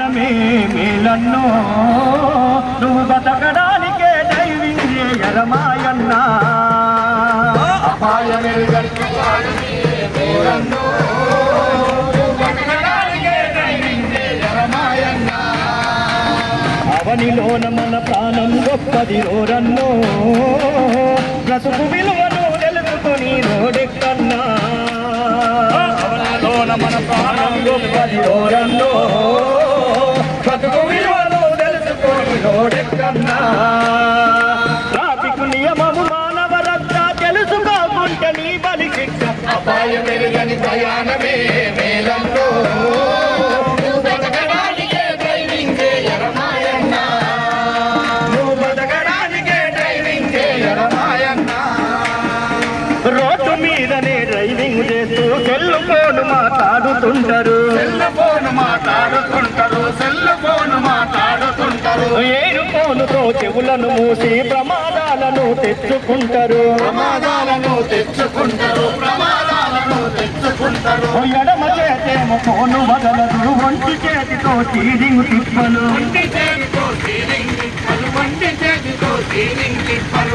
ప్రయాణమే మేలన్నో నువ్వు బతకడానికే డ్రైవింగ్ చేయరమాయన్న అపాయమెరుగని ప్రయాణమే మేలన్నో నువ్వు బతకడానికే డ్రైవింగ్ చేయరమాయన్న అవనిలోన మన ప్రాణం గొప్పది రోరన్నో బ్రతుకు విలువను తెలుసుకొని రోడెక్కన్నా అవనిలోన మన ప్రాణం గొప్పది రోరన్నో బ్రతుకు విలువను తెలుసుకొని రోడెక్కన్నా ట్రాఫిక్ నియమము మానవ రక్ష తెలుసుకోకుంటే నీ బలి శిక్ష అపాయమెరుగని ప్రయాణమే మేలన్నో రోడ్డు మీదనే డ్రైవింగ్ చేస్తూ సెల్ ఫోన్ మాట్లాడుతుంటారు ఏడు ఫోనుతో చెవులను మూసి ప్రమాదాలను తెచ్చుకుంటారు ఎడమ చేతేమో ఫోను వదలరు ఒంటి చేతితో స్టీరింగ్ తిప్పలు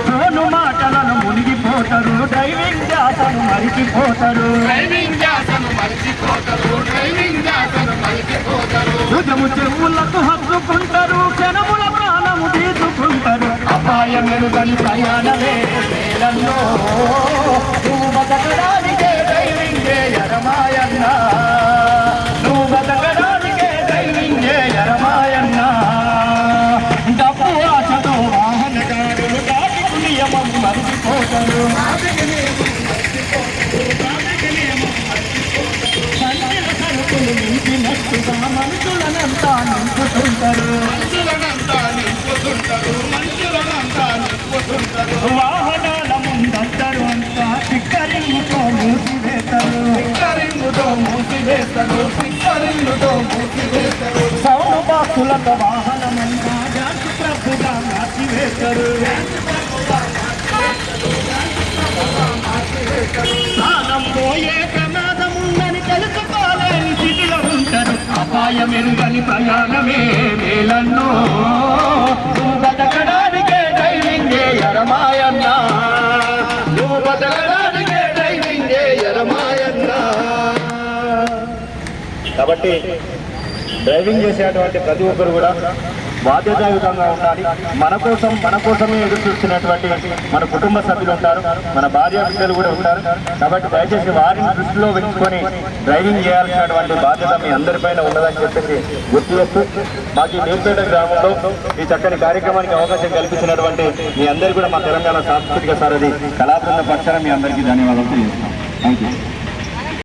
ఫోను మాటలను మునిగిపోతారు డ్రైవింగ్ జాతను మరిచిపోతారు భుజము చెవులకు హత్తుకుంటారు క్షణముల ప్రాణము తీసుకుంటారు అపాయమెరుగని ప్రయాణమే మేలన్నో నువ్వు బతకడానికే డ్రైవింగ్ చేయరమాయన్న నువ్వు బతకడానికే డ్రైవింగ్ చేయరమాయన్న డబ్బు ఆశతో వాహనదారులు ట్రాఫిక్ నియమం మరిచిపోతారు సరుకులు నింపినట్టుగా మనుషులనంతా నింపుతుంటారు వాహనాల ముందందరూ అంతా సిక్కరింగుతో మూసివేస్తారు సౌండ్ బాక్సులతో వాహనమంతా జాతి ప్రభుగా మార్చివేస్తారు ప్రాణం పోయే ప్రమాదముందని తెలుసుకోలేని స్థితిలో ఉంటారు అపాయమెరుగని ప్రయాణమే మేలన్నో నువ్వు బతకడానికే డ్రైవింగ్ చేయరమాయన్న నువ్వు బతకడానికే డ్రైవింగ్ చేయరమాయన్న కాబట్టి డ్రైవింగ్ చేసేటువంటి ప్రతి ఒక్కరు కూడా బాధ్యతాయుతంగా ఉండాలి. మన కోసమే ఎదురు చూస్తున్నటువంటి మన కుటుంబ సభ్యులు ఉంటారు, మన భార్య బిడ్డలు కూడా ఉంటారు. కాబట్టి దయచేసి వారిని దృష్టిలో పెంచుకొని డ్రైవింగ్ చేయాల్సినటువంటి బాధ్యత మీ అందరిపైన ఉన్నదని చెప్పేసి గుర్తు చేస్తూ మాకు ఈ నేర్పేట గ్రామంలో ఈ చక్కని కార్యక్రమానికి అవకాశం కల్పించినటువంటి మీ అందరికీ కూడా మా తెలంగాణ సాంస్కృతిక సారథి కళాబృంద పక్షాన మీ అందరికీ ధన్యవాదాలు తెలియజేస్తాం. Thank you.